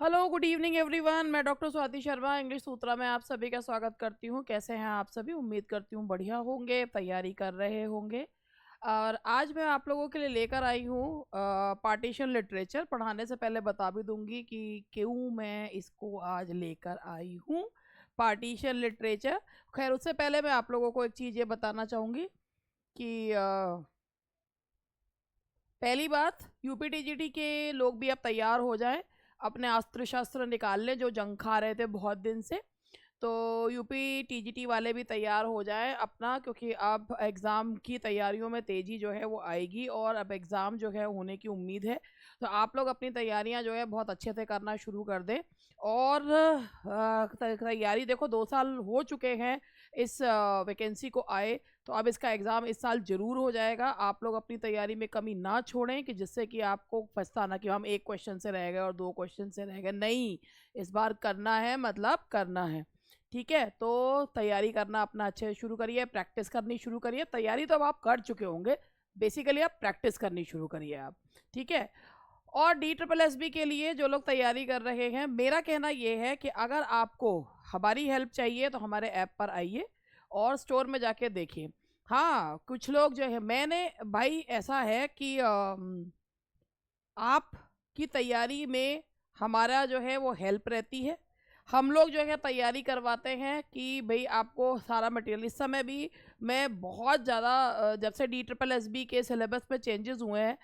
Hello good evening everyone. मैं doctor Swati Sharma English सूत्रा में आप सभी का स्वागत करती हूँ। कैसे हैं आप सभी? उम्मीद करती हूँ बढ़िया होंगे, तैयारी कर रहे होंगे। और आज मैं आप लोगों के लिए लेकर आई हूँ पार्टीशन लिटरेचर। पढ़ाने से पहले बता भी दूंगी कि क्यों मैं इसको आज लेकर आई हूँ, पार्टीशन लिटरेचर। खैर उससे पहले मैं आप लोगों को एक चीज़ ये बताना चाहूँगी कि पहली बात, यूपीटीजीटी के लोग भी अब तैयार हो जाएं, अपने अस्त्र शस्त्र निकाल लें जो जंग खा रहे थे बहुत दिन से। तो यूपी टीजीटी वाले भी तैयार हो जाएं अपना, क्योंकि अब एग्ज़ाम की तैयारियों में तेज़ी जो है वो आएगी और अब एग्ज़ाम जो है होने की उम्मीद है। तो आप लोग अपनी तैयारियां जो है बहुत अच्छे से करना शुरू कर दें। और तैयारी देखो, 2 साल हो चुके हैं इस वैकेंसी को आए, तो अब इसका एग्ज़ाम इस साल ज़रूर हो जाएगा। आप लोग अपनी तैयारी में कमी ना छोड़ें कि जिससे कि आपको पछताना कि हम एक क्वेश्चन से रह गए और 2 क्वेश्चन से रह गए। नहीं, इस बार करना है, मतलब करना है। ठीक है, तो तैयारी करना अपना अच्छे से शुरू करिए, प्रैक्टिस करनी शुरू करिए। तैयारी तो अब आप कर चुके होंगे, बेसिकली आप प्रैक्टिस करनी शुरू करिए आप। ठीक है। और DSSB के लिए जो लोग तैयारी कर रहे हैं, मेरा कहना ये है कि अगर आपको हमारी हेल्प चाहिए तो हमारे ऐप पर आइए और स्टोर में जाके देखिए। हाँ, कुछ लोग जो है, मैंने भाई ऐसा है कि आप की तैयारी में हमारा जो है वो हेल्प रहती है। हम लोग जो है तैयारी करवाते हैं कि भाई आपको सारा मटेरियल। इस समय भी मैं बहुत ज़्यादा जब से DSSB के सिलेबस में चेंजेस हुए हैं,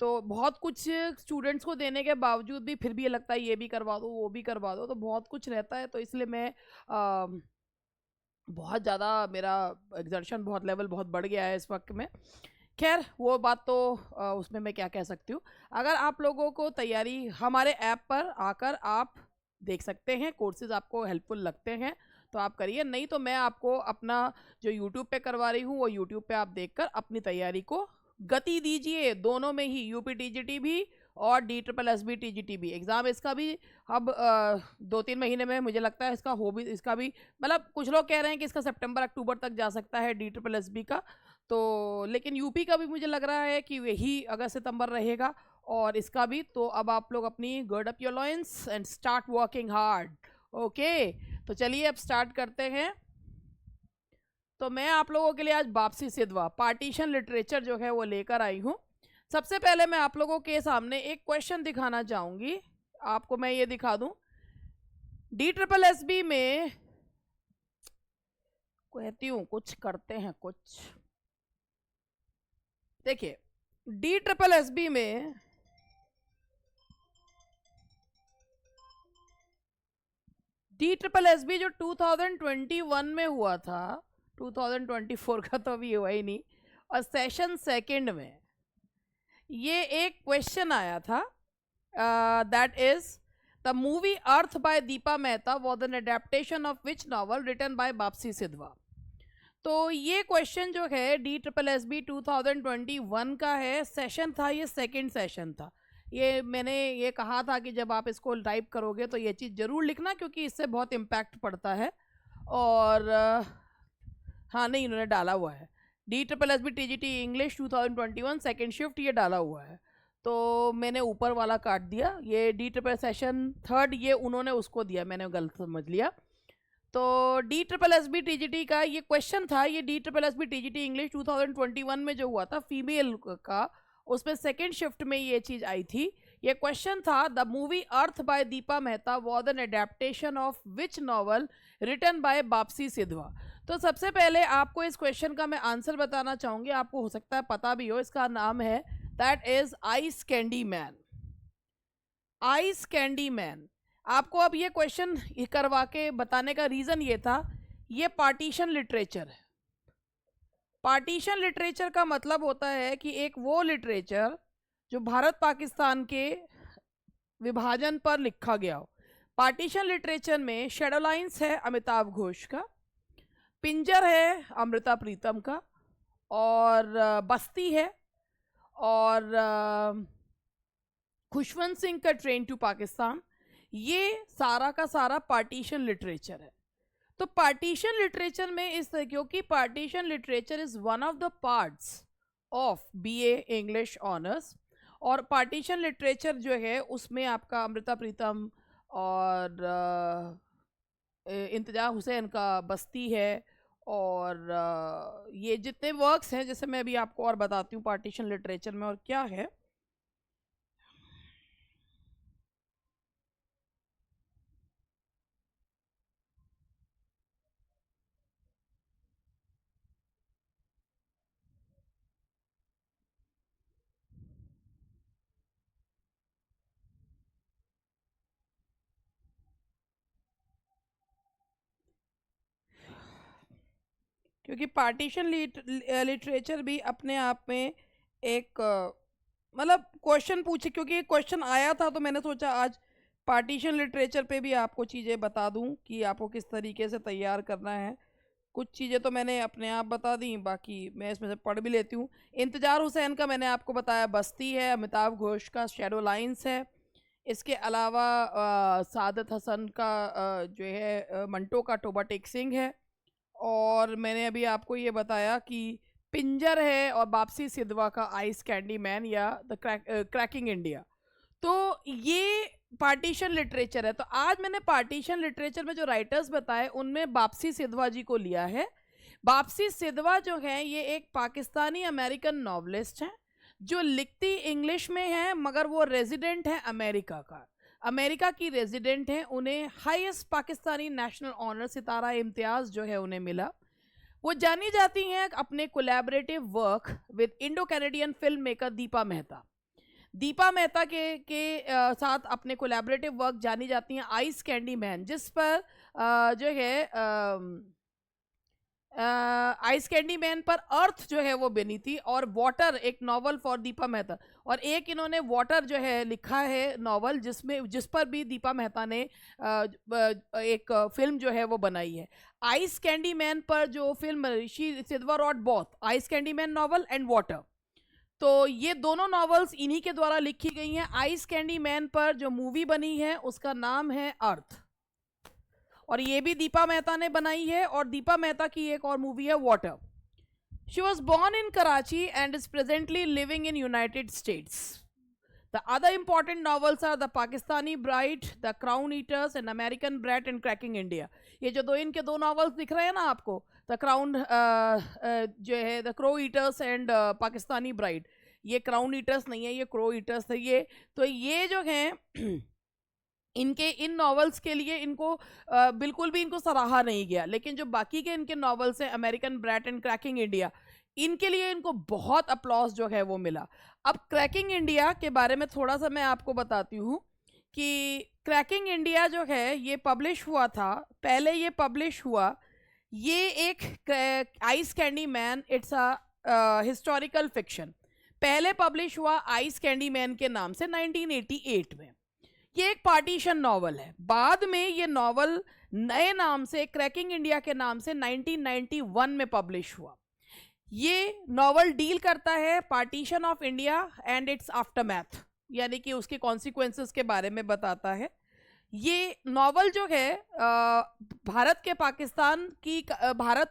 तो बहुत कुछ स्टूडेंट्स को देने के बावजूद भी फिर भी ये लगता है ये भी करवा दो वो भी करवा दो, तो बहुत कुछ रहता है। तो इसलिए मैं बहुत ज़्यादा, मेरा एग्जर्शन बहुत लेवल बहुत बढ़ गया है इस वक्त में। खैर वो बात तो उसमें मैं क्या कह सकती हूँ। अगर आप लोगों को तैयारी हमारे ऐप पर आकर आप देख सकते हैं, कोर्सेज आपको हेल्पफुल लगते हैं तो आप करिए, नहीं तो मैं आपको अपना जो यूट्यूब पे करवा रही हूँ वो यूट्यूब पे आप देखकर अपनी तैयारी को गति दीजिए। दोनों में ही, यूपी टीजीटी भी और DSSB टीजीटी भी एग्ज़ाम, इसका भी अब 2-3 महीने में मुझे लगता है इसका हो भी, इसका भी मतलब कुछ लोग कह रहे हैं कि इसका सितंबर अक्टूबर तक जा सकता है DSSB का। तो लेकिन यूपी का भी मुझे लग रहा है कि वही अगस्त सितंबर रहेगा और इसका भी। तो अब आप लोग अपनी gird up your loins and start working hard. Okay, तो चलिए अब स्टार्ट करते हैं। तो मैं आप लोगों के लिए आज वापसी सिद्धवा पार्टीशन लिटरेचर जो है वो लेकर आई हूँ। सबसे पहले मैं आप लोगों के सामने एक क्वेश्चन दिखाना चाहूँगी। आपको मैं ये दिखा दूँ, DSSB में कहती हूँ कुछ करते हैं कुछ। देखिए DSSB में DSSB जो 2021 में हुआ था, 2024 का तो अभी हुआ ही नहीं, और सेशन सेकंड में ये एक क्वेश्चन आया था, that is the movie Earth by Deepa Mehta was an adaptation of which novel written by Bapsi Sidhwa. तो ये क्वेश्चन जो है DSSB 2021 का है, सेशन था ये, सेकंड सेशन था। ये मैंने ये कहा था कि जब आप इसको टाइप करोगे तो ये चीज़ ज़रूर लिखना, क्योंकि इससे बहुत इम्पैक्ट पड़ता है। और हाँ, नहीं, इन्होंने डाला हुआ है DSSB TGT English 2021 second shift, ये डाला हुआ है। तो मैंने ऊपर वाला काट दिया, ये DSSB सेशन थर्ड ये उन्होंने उसको दिया, मैंने गलत समझ लिया। तो DSSB TGT का ये क्वेश्चन था, ये DSSB TGT इंग्लिश 2021 में जो हुआ था फीमेल का, उसमें सेकेंड शिफ्ट में ये चीज़ आई थी। ये क्वेश्चन था, the movie Earth by Deepa Mehta was an adaptation of which novel written by Bapsi Sidhwa. तो सबसे पहले आपको इस क्वेश्चन का मैं आंसर बताना चाहूँगी, आपको हो सकता है पता भी हो। इसका नाम है, that is ice candy man. Ice candy man. आपको अब ये क्वेश्चन करवा के बताने का रीज़न ये था, ये पार्टीशन लिटरेचर है। पार्टीशन लिटरेचर का मतलब होता है कि एक वो लिटरेचर जो भारत पाकिस्तान के विभाजन पर लिखा गया हो। पार्टीशन लिटरेचर में शेडोलाइंस है अमिताभ घोष का, पिंजर है अमृता प्रीतम का, और बस्ती है, और खुशवंत सिंह का ट्रेन टू पाकिस्तान। ये सारा का सारा पार्टीशन लिटरेचर है। तो पार्टीशन लिटरेचर में इस, क्योंकि partition literature is one of the parts of BA English honours, और पार्टीशन लिटरेचर जो है उसमें आपका अमृता प्रीतम, और इंतजार हुसैन का बस्ती है, और ये जितने वर्क्स हैं, जैसे मैं अभी आपको और बताती हूँ पार्टीशन लिटरेचर में और क्या है। क्योंकि पार्टीशन लिटरेचर भी अपने आप में एक मतलब क्वेश्चन पूछे, क्योंकि क्वेश्चन आया था तो मैंने सोचा आज पार्टीशन लिटरेचर पे भी आपको चीज़ें बता दूं कि आपको किस तरीके से तैयार करना है। कुछ चीज़ें तो मैंने अपने आप बता दी, बाकी मैं इसमें से पढ़ भी लेती हूँ। इंतजार हुसैन का मैंने आपको बताया बस्ती है, अमिताभ घोष का शैडो लाइंस है। इसके अलावा सादत हसन का जो है मंटो का टोबा टेक सिंह है। और मैंने अभी आपको ये बताया कि पिंजर है, और वापसी सिद्धवा का आइस कैंडी मैन या द क्रैकिंग इंडिया। तो ये पार्टीशन लिटरेचर है। तो आज मैंने पार्टीशन लिटरेचर में जो राइटर्स बताए उनमें वापसी सिद्धवा जी को लिया है। वापसी सिद्धवा जो है ये एक पाकिस्तानी अमेरिकन नॉवलिस्ट हैं, जो लिखती इंग्लिश में है मगर वो रेजिडेंट है अमेरिका का, अमेरिका की रेजिडेंट हैं। उन्हें हाईएस्ट पाकिस्तानी नेशनल ऑनर सितारा इम्तियाज जो है उन्हें मिला। वो जानी जाती हैं अपने collaborative work with Indo Canadian film maker Deepa Mehta. Deepa Mehta साथ अपने कोलैबोरेटिव वर्क जानी जाती हैं आइस कैंडी मैन, जिस पर जो है आइस कैंडी मैन पर अर्थ जो है वो बनी थी, और वाटर एक नॉवल फॉर दीपा मेहता, और एक इन्होंने वाटर जो है लिखा है नॉवल, जिस पर भी दीपा मेहता ने एक फिल्म जो है वो बनाई है। आइस कैंडी मैन पर जो film she Sidhwa wrote both ice candy man novel and water, तो ये दोनों नॉवेल्स इन्हीं के द्वारा लिखी गई हैं। आइस कैंडी मैन पर जो मूवी बनी है उसका नाम है अर्थ, और ये भी दीपा मेहता ने बनाई है। और दीपा मेहता की एक और मूवी है Water. She was born in Karachi and is presently living in United States. The other important novels are the Pakistani Bride, the Crow Eaters and American Brat and Cracking India. ये जो इनके दो नॉवेल्स दिख रहे हैं ना आपको, द क्राउन जो है the crow eaters and Pakistani bride, ये क्राउन ईटर्स नहीं है, ये क्रो ईटर्स है ये। तो ये जो हैं इनके इन नॉवेल्स के लिए इनको बिल्कुल भी इनको सराहा नहीं गया, लेकिन जो बाकी के इनके नॉवेल्स हैं American brat and Cracking India, इनके लिए इनको बहुत अप्लॉज जो है वो मिला। अब क्रैकिंग इंडिया के बारे में थोड़ा सा मैं आपको बताती हूँ कि क्रैकिंग इंडिया जो है ये पब्लिश हुआ था, पहले ये पब्लिश हुआ, ये एक ice candy man, it's a historical fiction, पहले पब्लिश हुआ आइस कैंडी मैन के नाम से 1988 में। ये एक पार्टीशन नॉवल है। बाद में ये नॉवल नए नाम से क्रैकिंग इंडिया के नाम से 1991 में पब्लिश हुआ। ये नॉवल डील करता है partition of India and it's aftermath, यानी कि उसके कॉन्सिक्वेंसेस के बारे में बताता है। ये नॉवल जो है भारत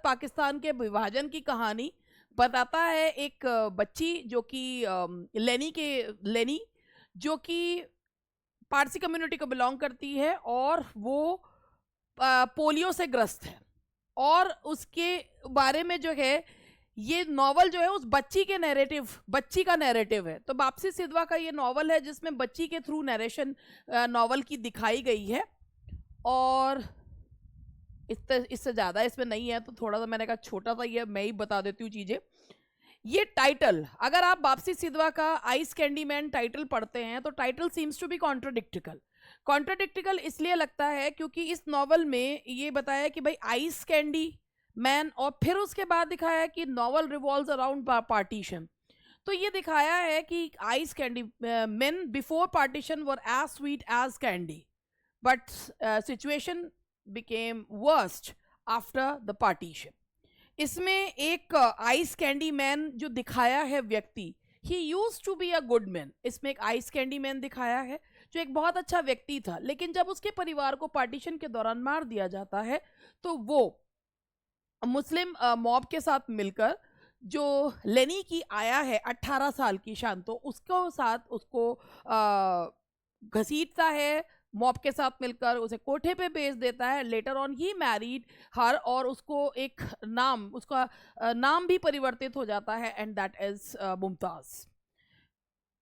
पाकिस्तान के विभाजन की कहानी बताता है। एक बच्ची जो कि लेनी जो कि पारसी कम्युनिटी को बिलोंग करती है, और वो पोलियो से ग्रस्त है, और उसके बारे में जो है ये नॉवल जो है उस बच्ची का नैरेटिव है। तो वापसी सिद्धवा का ये नॉवल है जिसमें बच्ची के थ्रू नैरेशन नॉवल की दिखाई गई है, और इससे ज़्यादा इसमें नहीं है, तो थोड़ा सा मैंने कहा छोटा सा ये मैं ही बता देती हूँ चीज़ें। ये टाइटल, अगर आप वापसी सिद्धवा का आइस कैंडी मैन टाइटल पढ़ते हैं तो टाइटल सीम्स टू बी कॉन्ट्राडिक्टिकल इसलिए लगता है क्योंकि इस नॉवल में ये बताया कि भाई आइस कैंडी मैन, और फिर उसके बाद दिखाया कि नॉवल रिवॉल्व्स अराउंड पार्टीशन। तो ये दिखाया है कि ice candy man before partition were as sweet as candy, but situation became worst after the partition. इसमें एक आइस कैंडी मैन जो दिखाया है व्यक्ति, he used to be a good man. इसमें एक आइस कैंडी मैन दिखाया है जो एक बहुत अच्छा व्यक्ति था, लेकिन जब उसके परिवार को पार्टीशन के दौरान मार दिया जाता है तो वो मुस्लिम मॉब के साथ मिलकर जो लेनी की आया है 18 साल की शान, तो उसको साथ उसको घसीटता है, मॉब के साथ मिलकर उसे कोठे पे भेज देता है। लेटर ऑन ही मैरिड हर, और उसको एक नाम, उसका नाम भी परिवर्तित हो जाता है, एंड दैट इज मुमताज।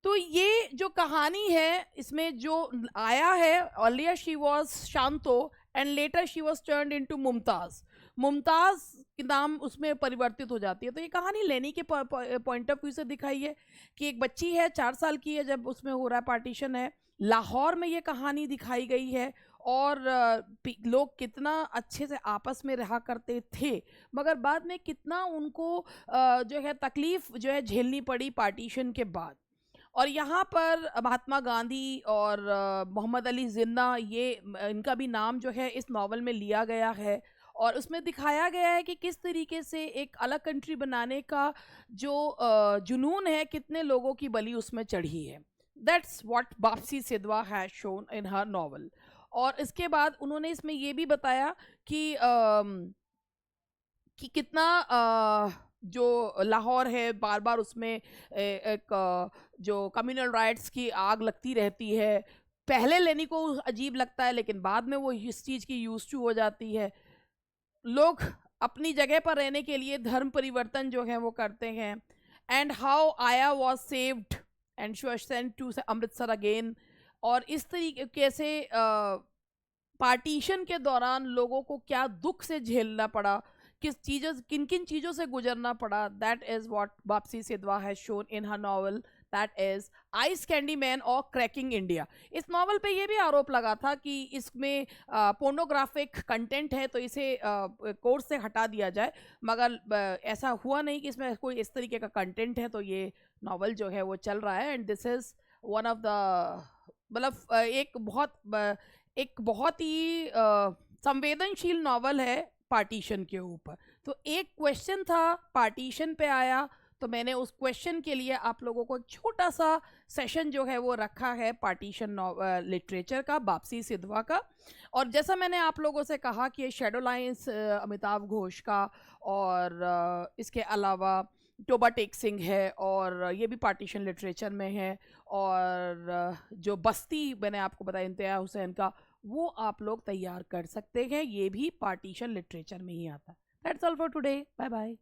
तो ये जो कहानी है इसमें जो आया है, earlier she was Shanto and later she was turned into Mumtaz. Mumtaz के नाम उसमें परिवर्तित हो जाती है। तो ये कहानी लेनी के पॉइंट ऑफ व्यू से दिखाई है कि एक बच्ची है 4 साल की है जब उसमें हो रहा है पार्टीशन है, लाहौर में ये कहानी दिखाई गई है, और लोग कितना अच्छे से आपस में रहा करते थे, मगर बाद में कितना उनको जो है तकलीफ जो है झेलनी पड़ी पार्टीशन के बाद। और यहाँ पर महात्मा गांधी और मोहम्मद अली जिन्ना, ये इनका भी नाम जो है इस नावल में लिया गया है, और उसमें दिखाया गया है कि किस तरीके से एक अलग कंट्री बनाने का जो जुनून है, कितने लोगों की बलि उसमें चढ़ी है। That's what Bapsi Sidhwa has shown in her novel. और इसके बाद उन्होंने इसमें ये भी बताया कि कितना जो लाहौर है बार बार उसमें एक जो कम्युनल राइट्स की आग लगती रहती है। पहले लेनी को अजीब लगता है, लेकिन बाद में वो इस चीज़ की यूज टू हो जाती है। लोग अपनी जगह पर रहने के लिए धर्म परिवर्तन जो है वो करते हैं। And how Ayah was saved and she was sent to Amritsar again. और इस तरीके से पार्टीशन के दौरान लोगों को क्या दुख से झेलना पड़ा, किन किन चीज़ों से गुजरना पड़ा, that is what Bapsi Sidhwa has shown in her novel, that is ice candy man और क्रैकिंग इंडिया। इस नावल पे ये भी आरोप लगा था कि इसमें पोर्नोग्राफिक कंटेंट है, तो इसे कोर्स से हटा दिया जाए, मगर ऐसा हुआ नहीं कि इसमें कोई इस तरीके का कंटेंट है। तो ये नावल जो है वो चल रहा है, and this is one of the, मतलब एक बहुत ही संवेदनशील नावल है पार्टीशन के ऊपर। तो एक क्वेश्चन था पार्टीशन पे आया, तो मैंने उस क्वेश्चन के लिए आप लोगों को एक छोटा सा सेशन जो है वो रखा है पार्टीशन लिटरेचर का, बापसी सिद्धवा का। और जैसा मैंने आप लोगों से कहा कि ये शैडो लाइन्स अमिताव घोष का, और इसके अलावा टोबा टेक सिंह है, और ये भी पार्टीशन लिटरेचर में है। और जो बस्ती मैंने आपको बताया इम्तियाज़ हुसैन का, वो आप लोग तैयार कर सकते हैं, ये भी पार्टीशन लिटरेचर में ही आता है। That's all for today, bye bye.